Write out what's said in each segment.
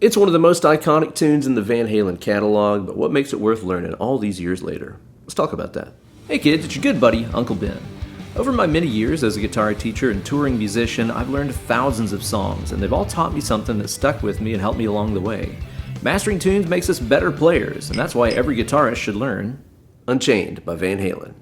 It's one of the most iconic tunes in the Van Halen catalog, but what makes it worth learning all these years later? Let's talk about that. Hey kids, it's your good buddy, Uncle Ben. Over my many years as a guitar teacher and touring musician, I've learned thousands of songs, and they've all taught me something that stuck with me and helped me along the way. Mastering tunes makes us better players, and that's why every guitarist should learn Unchained by Van Halen.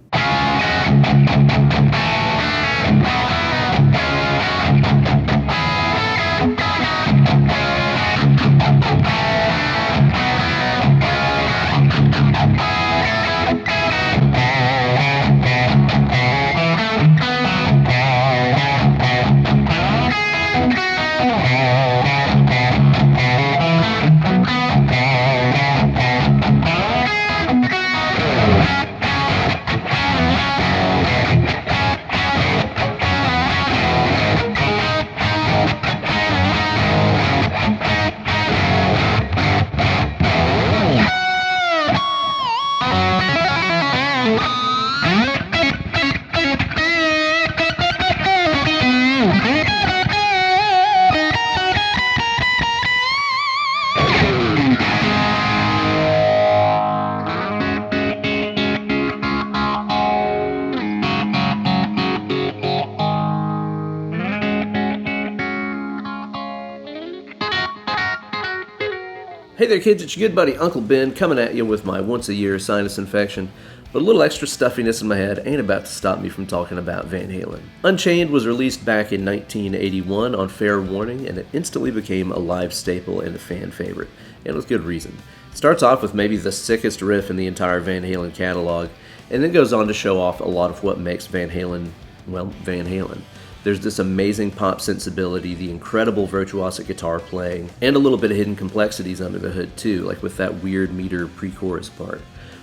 Hey there kids, it's your good buddy Uncle Ben coming at you with my once-a-year sinus infection, but a little extra stuffiness in my head ain't about to stop me from talking about Van Halen. Unchained was released back in 1981 on Fair Warning, and it instantly became a live staple and a fan favorite, and with good reason. It starts off with maybe the sickest riff in the entire Van Halen catalog, and then goes on to show off a lot of what makes Van Halen, well, Van Halen. There's this amazing pop sensibility, the incredible virtuosic guitar playing, and a little bit of hidden complexities under the hood too, like with that weird meter pre-chorus part.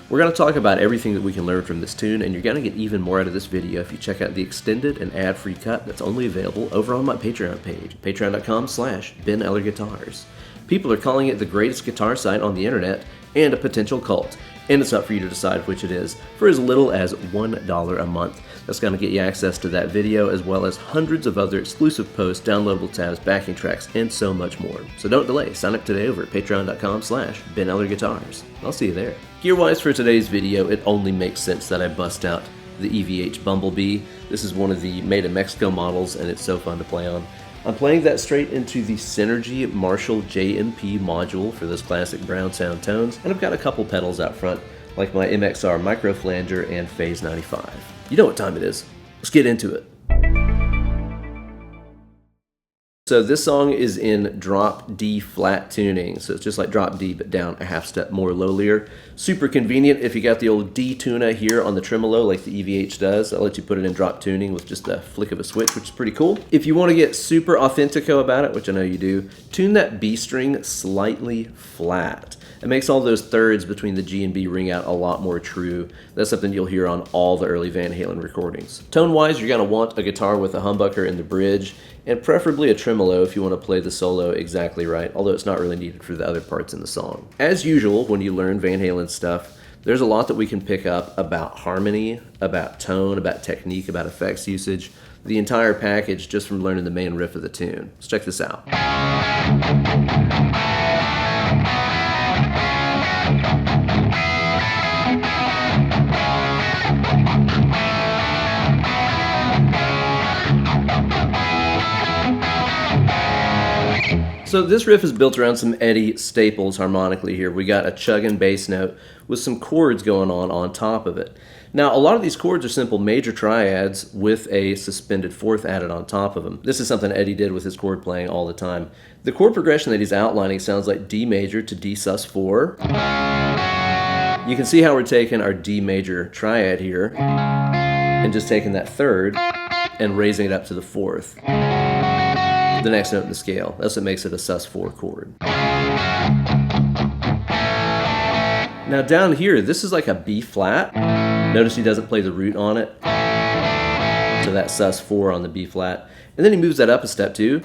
We're going to talk about everything that we can learn from this tune, and you're going to get even more out of this video if you check out the extended and ad-free cut that's only available over on my Patreon page, patreon.com/BenEllerGuitars. People are calling it the greatest guitar site on the internet and a potential cult, and it's up for you to decide which it is for as little as $1 a month. That's going to get you access to that video as well as hundreds of other exclusive posts, downloadable tabs, backing tracks, and so much more. So don't delay, sign up today over at patreon.com/BenEllerGuitars. I'll see you there. Gear-wise for today's video, it only makes sense that I bust out the EVH Bumblebee. This is one of the made in Mexico models and it's so fun to play on. I'm playing that straight into the Synergy Marshall JMP module for those classic brown sound tones, and I've got a couple pedals out front, like my MXR micro flanger and Phase 95. You know what time it is. Let's get into it. So this song is in drop D flat tuning, so it's just like drop D but down a half step more lowlier. Super convenient if you got the old D tuner here on the tremolo like the EVH does. I'll let you put it in drop tuning with just a flick of a switch, which is pretty cool. If you want to get super authentico about it, which I know you do, tune that B string slightly flat. It makes all those thirds between the G and B ring out a lot more true. That's something you'll hear on all the early Van Halen recordings. Tone-wise, you're going to want a guitar with a humbucker in the bridge, and preferably a tremolo if you want to play the solo exactly right, although it's not really needed for the other parts in the song. As usual, when you learn Van Halen stuff, there's a lot that we can pick up about harmony, about tone, about technique, about effects usage, the entire package just from learning the main riff of the tune. Let's check this out. So this riff is built around some Eddie staples harmonically here. We got a chugging bass note with some chords going on top of it. Now, a lot of these chords are simple major triads with a suspended fourth added on top of them. This is something Eddie did with his chord playing all the time. The chord progression that he's outlining sounds like D major to D sus4. You can see how we're taking our D major triad here and just taking that third and raising it up to the fourth. The next note in the scale. That's what makes it a sus4 chord. Now down here, this is like a B flat. Notice he doesn't play the root on it. So that sus4 on the B flat. And then he moves that up a step to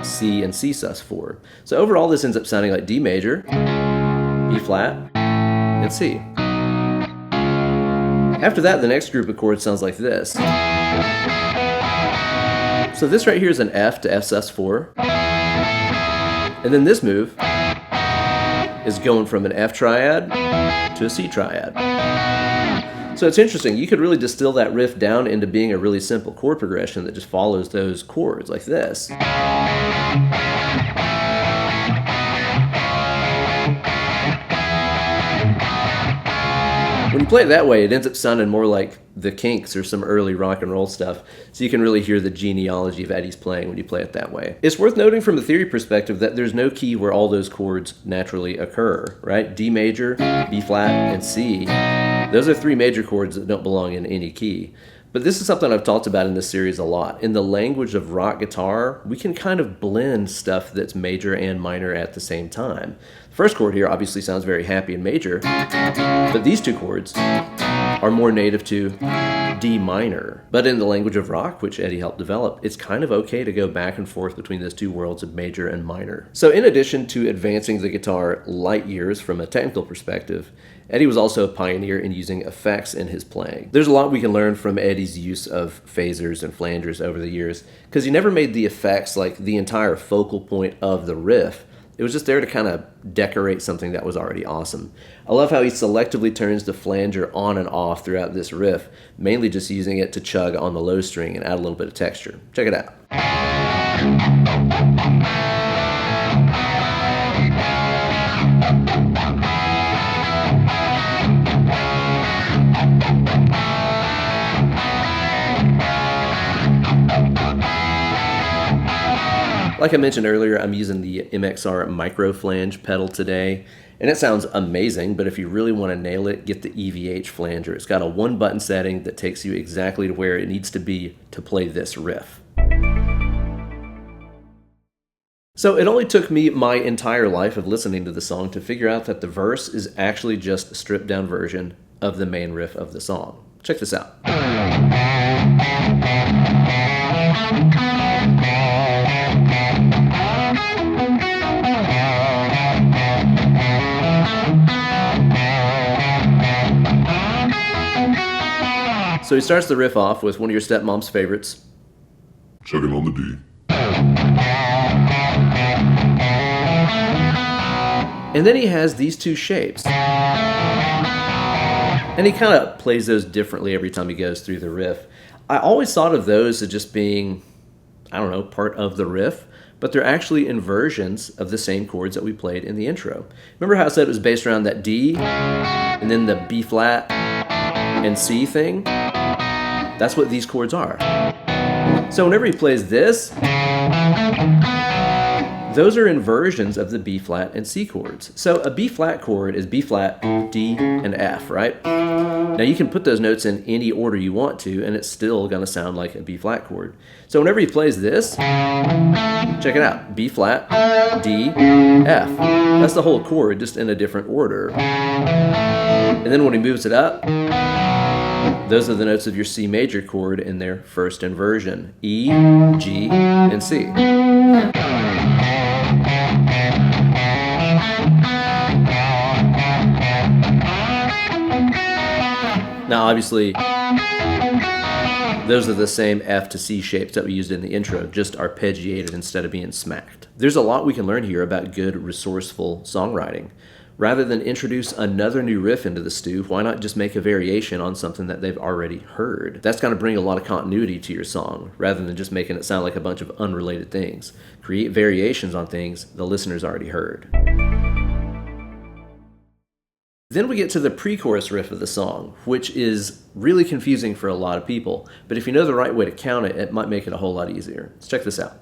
C and C sus4. So overall this ends up sounding like D major, B flat, and C. After that, the next group of chords sounds like this. So this right here is an F to F sus4. And then this move is going from an F triad to a C triad. So it's interesting, you could really distill that riff down into being a really simple chord progression that just follows those chords like this. When you play it that way, it ends up sounding more like the Kinks or some early rock and roll stuff, so you can really hear the genealogy of Eddie's playing when you play it that way. It's worth noting from a theory perspective that there's no key where all those chords naturally occur, right? D major, B flat, and C. Those are three major chords that don't belong in any key. But this is something I've talked about in this series a lot. In the language of rock guitar, we can kind of blend stuff that's major and minor at the same time. The first chord here obviously sounds very happy and major, but these two chords are more native to D minor. But in the language of rock, which Eddie helped develop, it's kind of okay to go back and forth between those two worlds of major and minor. So in addition to advancing the guitar light years from a technical perspective, Eddie was also a pioneer in using effects in his playing. There's a lot we can learn from Eddie's use of phasers and flangers over the years, because he never made the effects like the entire focal point of the riff. It was just there to kind of decorate something that was already awesome. I love how he selectively turns the flanger on and off throughout this riff, mainly just using it to chug on the low string and add a little bit of texture. Check it out. Like I mentioned earlier, I'm using the MXR micro flange pedal today, and it sounds amazing, but if you really want to nail it, get the EVH flanger. It's got a one button setting that takes you exactly to where it needs to be to play this riff. So it only took me my entire life of listening to the song to figure out that the verse is actually just a stripped down version of the main riff of the song. Check this out. So he starts the riff off with one of your stepmom's favorites. Chugging on the D. And then he has these two shapes. And he kind of plays those differently every time he goes through the riff. I always thought of those as just being, I don't know, part of the riff, but they're actually inversions of the same chords that we played in the intro. Remember how I said it was based around that D, and then the B flat and C thing? That's what these chords are. So whenever he plays this, those are inversions of the B flat and C chords. So a B flat chord is B flat, D, and F, right? Now you can put those notes in any order you want to, and it's still gonna sound like a B flat chord. So whenever he plays this, check it out, B flat, D, F. That's the whole chord, just in a different order. And then when he moves it up, those are the notes of your C major chord in their first inversion, E, G, and C. Now obviously, those are the same F to C shapes that we used in the intro, just arpeggiated instead of being smacked. There's a lot we can learn here about good, resourceful songwriting. Rather than introduce another new riff into the stew, why not just make a variation on something that they've already heard? That's going to bring a lot of continuity to your song, rather than just making it sound like a bunch of unrelated things. Create variations on things the listener's already heard. Then we get to the pre-chorus riff of the song, which is really confusing for a lot of people, but if you know the right way to count it, it might make it a whole lot easier. Let's check this out.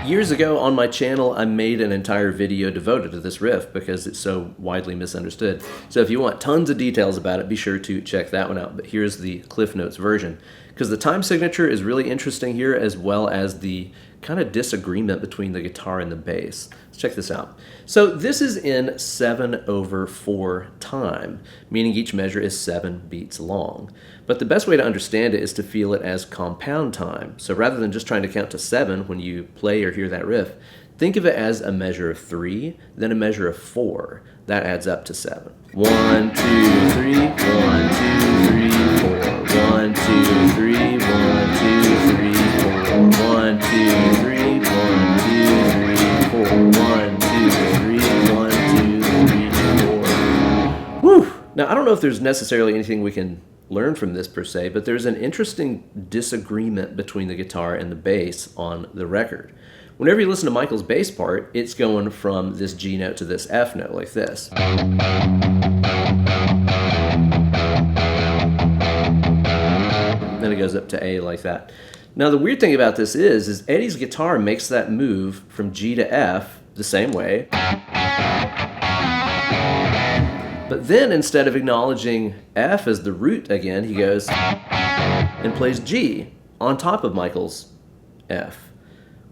Years ago on my channel, I made an entire video devoted to this riff because it's so widely misunderstood. So if you want tons of details about it, be sure to check that one out. But here's the Cliff Notes version, because the time signature is really interesting here, as well as the kind of disagreement between the guitar and the bass. Let's check this out. So this is in 7/4 time, meaning each measure is 7 beats long. But the best way to understand it is to feel it as compound time. So rather than just trying to count to 7 when you play or hear that riff, think of it as a measure of 3, then a measure of 4. That adds up to 7. 1, 2, 3, 1, 2, 3, 4. 1, 2, 3, 1, 2, 3, 4. 1, 2, 3, 1, 2, 3, 4. 1, 2, 3, 1, 2, 3, 4. Woo! Now, I don't know if there's necessarily anything we can learn from this per se, but there's an interesting disagreement between the guitar and the bass on the record. Whenever you listen to Michael's bass part, it's going from this G note to this F note like this. Then it goes up to A like that. Now the weird thing about this is Eddie's guitar makes that move from G to F the same way. But then instead of acknowledging F as the root again, he goes and plays G on top of Michael's F,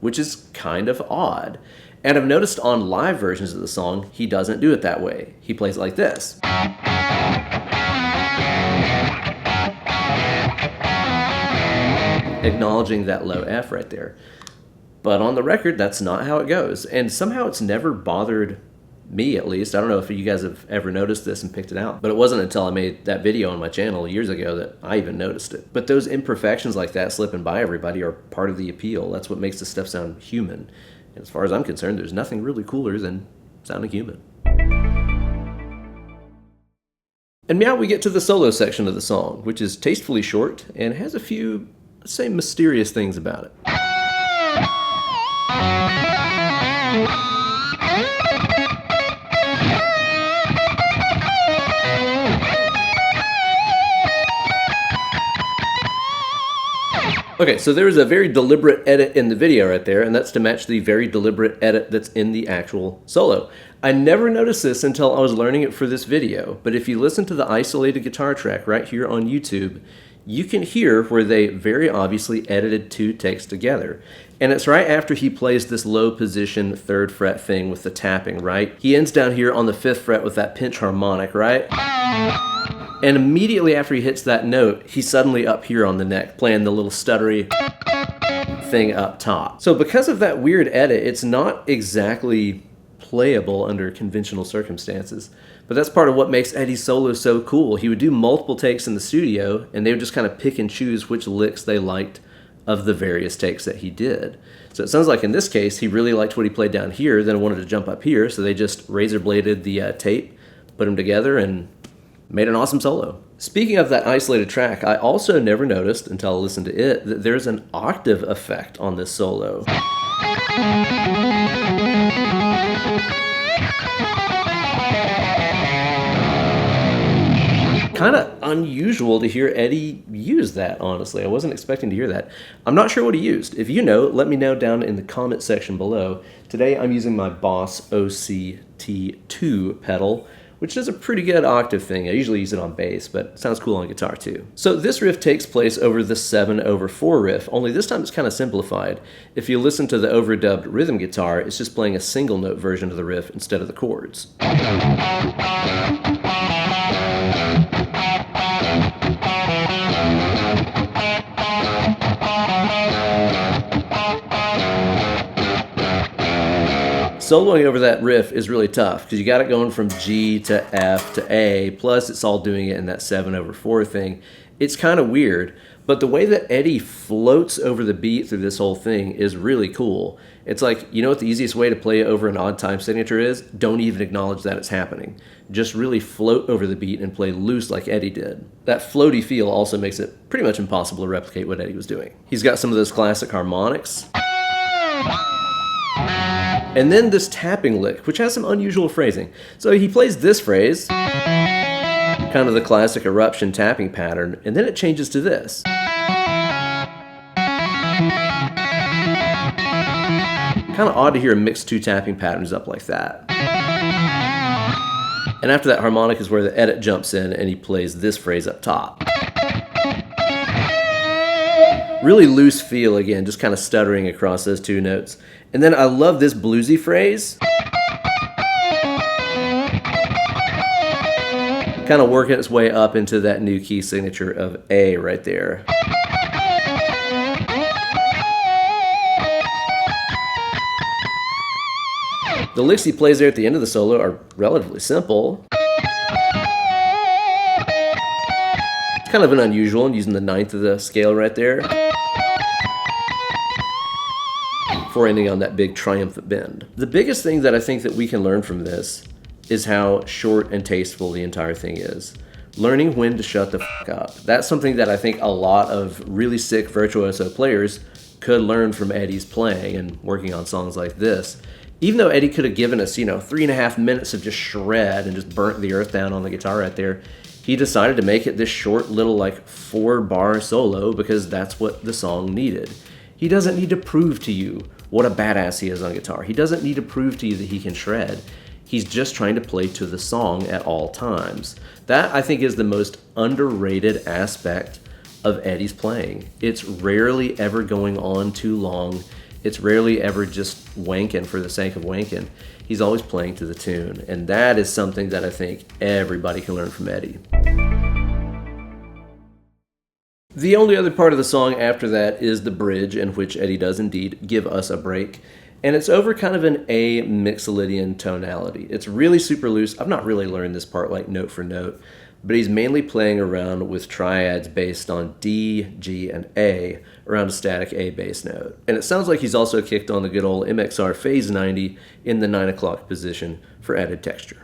which is kind of odd. And I've noticed on live versions of the song, he doesn't do it that way. He plays it like this. Acknowledging that low F right there. But on the record, that's not how it goes. And somehow it's never bothered me, at least. I don't know if you guys have ever noticed this and picked it out, but it wasn't until I made that video on my channel years ago that I even noticed it. But those imperfections like that slipping by everybody are part of the appeal. That's what makes the stuff sound human. And as far as I'm concerned, there's nothing really cooler than sounding human. And now we get to the solo section of the song, which is tastefully short and has a few, let's say, mysterious things about it. Okay, so there's a very deliberate edit in the video right there, and that's to match the very deliberate edit that's in the actual solo. I never noticed this until I was learning it for this video, but if you listen to the isolated guitar track right here on YouTube, you can hear where they very obviously edited 2 takes together. And it's right after he plays this low position 3rd fret thing with the tapping, right? He ends down here on the 5th fret with that pinch harmonic, right? And immediately after he hits that note, he's suddenly up here on the neck, playing the little stuttery thing up top. So because of that weird edit, it's not exactly playable under conventional circumstances. But that's part of what makes Eddie's solo so cool. He would do multiple takes in the studio, and they would just kind of pick and choose which licks they liked of the various takes that he did. So it sounds like in this case, he really liked what he played down here, then wanted to jump up here, so they just razor bladed the tape, put them together, and made an awesome solo. Speaking of that isolated track, I also never noticed until I listened to it that there's an octave effect on this solo. Kind of unusual to hear Eddie use that, honestly. I wasn't expecting to hear that. I'm not sure what he used. If you know, let me know down in the comment section below. Today I'm using my Boss OCT2 pedal, which does a pretty good octave thing. I usually use it on bass, but it sounds cool on guitar too. So this riff takes place over the 7/4 riff, only this time it's kind of simplified. If you listen to the overdubbed rhythm guitar, it's just playing a single note version of the riff instead of the chords. Soloing over that riff is really tough because you got it going from G to F to A, plus it's all doing it in that 7/4 thing. It's kind of weird, but the way that Eddie floats over the beat through this whole thing is really cool. It's like, you know what the easiest way to play over an odd time signature is? Don't even acknowledge that it's happening. Just really float over the beat and play loose like Eddie did. That floaty feel also makes it pretty much impossible to replicate what Eddie was doing. He's got some of those classic harmonics. And then this tapping lick, which has some unusual phrasing. So he plays this phrase, kind of the classic eruption tapping pattern, and then it changes to this. Kind of odd to hear him mix 2 tapping patterns up like that. And after that harmonic is where the edit jumps in and he plays this phrase up top. Really loose feel again, just kind of stuttering across those 2 notes. And then I love this bluesy phrase. Kind of working its way up into that new key signature of A right there. The licks he plays there at the end of the solo are relatively simple. It's kind of an unusual one, using the 9th of the scale right there, before ending on that big triumphant bend. The biggest thing that I think that we can learn from this is how short and tasteful the entire thing is. Learning when to shut the fuck up. That's something that I think a lot of really sick virtuoso players could learn from Eddie's playing and working on songs like this. Even though Eddie could have given us, 3.5 minutes of just shred and just burnt the earth down on the guitar right there, he decided to make it this short little 4-bar solo because that's what the song needed. He doesn't need to prove to you what a badass he is on guitar. He doesn't need to prove to you that he can shred. He's just trying to play to the song at all times. That, I think, is the most underrated aspect of Eddie's playing. It's rarely ever going on too long. It's rarely ever just wanking for the sake of wanking. He's always playing to the tune, and that is something that I think everybody can learn from Eddie. The only other part of the song after that is the bridge, in which Eddie does indeed give us a break. And it's over kind of an A mixolydian tonality. It's really super loose. I've not really learned this part note for note, but he's mainly playing around with triads based on D, G, and A around a static A bass note. And it sounds like he's also kicked on the good old MXR Phase 90 in the 9 o'clock position for added texture.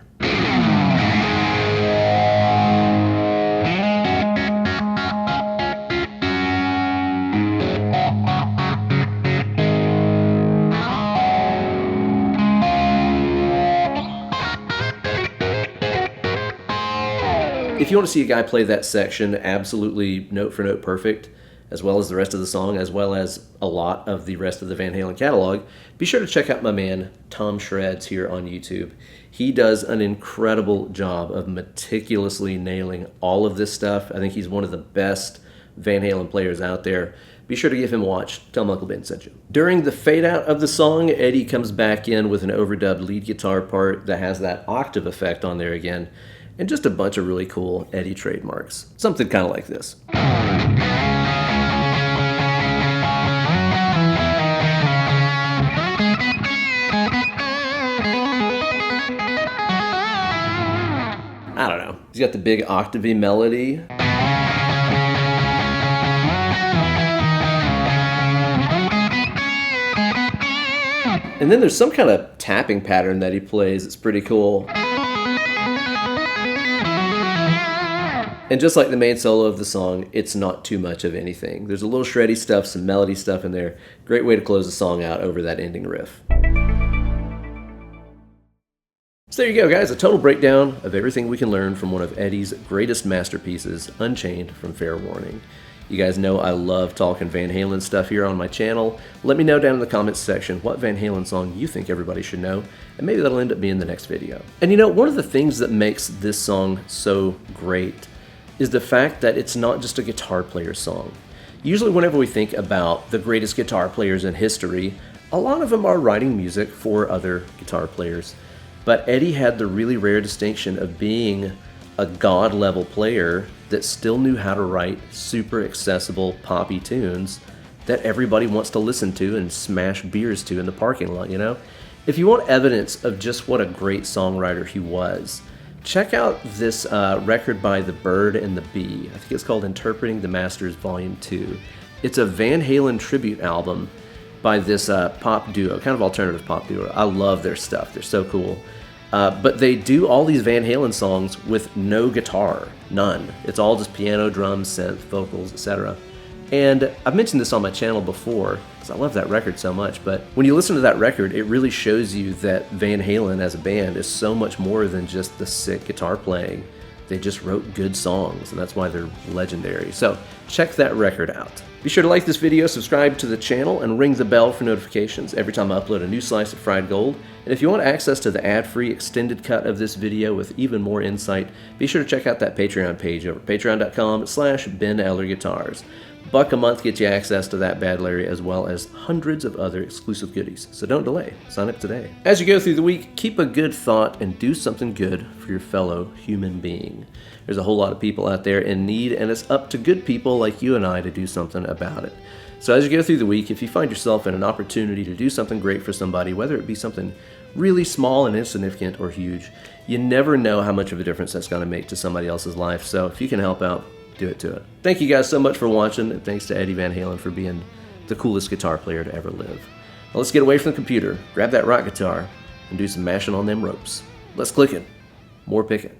If you want to see a guy play that section absolutely note for note perfect, as well as the rest of the song, as well as a lot of the rest of the Van Halen catalog, be sure to check out my man Tom Shreds here on YouTube. He does an incredible job of meticulously nailing all of this stuff. I think he's one of the best Van Halen players out there. Be sure to give him a watch. Tell him Uncle Ben sent you. During the fade out of the song, Eddie comes back in with an overdubbed lead guitar part that has that octave effect on there again, and just a bunch of really cool Eddie trademarks. Something kind of like this. I don't know. He's got the big octavey melody. And then there's some kind of tapping pattern that he plays. It's pretty cool. And just like the main solo of the song, it's not too much of anything. There's a little shreddy stuff, some melody stuff in there. Great way to close the song out over that ending riff. So there you go, guys. A total breakdown of everything we can learn from one of Eddie's greatest masterpieces, Unchained from Fair Warning. You guys know I love talking Van Halen stuff here on my channel. Let me know down in the comments section what Van Halen song you think everybody should know, and maybe that'll end up being the next video. And one of the things that makes this song so great is the fact that it's not just a guitar player song. Usually whenever we think about the greatest guitar players in history, a lot of them are writing music for other guitar players. But Eddie had the really rare distinction of being a god-level player that still knew how to write super accessible poppy tunes that everybody wants to listen to and smash beers to in the parking lot, If you want evidence of just what a great songwriter he was, check out this record by The Bird and the Bee. I think it's called Interpreting the Masters Volume 2. It's a Van Halen tribute album by this pop duo, kind of alternative pop duo. I love their stuff. They're so cool. But they do all these Van Halen songs with no guitar, none. It's all just piano, drums, synth, vocals, etc. And I've mentioned this on my channel before, because I love that record so much, but when you listen to that record, it really shows you that Van Halen as a band is so much more than just the sick guitar playing. They just wrote good songs, and that's why they're legendary. So check that record out. Be sure to like this video, subscribe to the channel, and ring the bell for notifications every time I upload a new slice of fried gold. And if you want access to the ad-free extended cut of this video with even more insight, be sure to check out that Patreon page over patreon.com/BenEllerGuitars. $1 a month gets you access to that bad Larry, as well as hundreds of other exclusive goodies. So don't delay. Sign up today. As you go through the week, keep a good thought and do something good for your fellow human being. There's a whole lot of people out there in need, and it's up to good people like you and I to do something about it. So as you go through the week, if you find yourself in an opportunity to do something great for somebody, whether it be something really small and insignificant or huge, you never know how much of a difference that's going to make to somebody else's life. So if you can help out, do it to it. Thank you guys so much for watching, and thanks to Eddie Van Halen for being the coolest guitar player to ever live. Now let's get away from the computer, grab that rock guitar, and do some mashing on them ropes. Less clicking, more picking.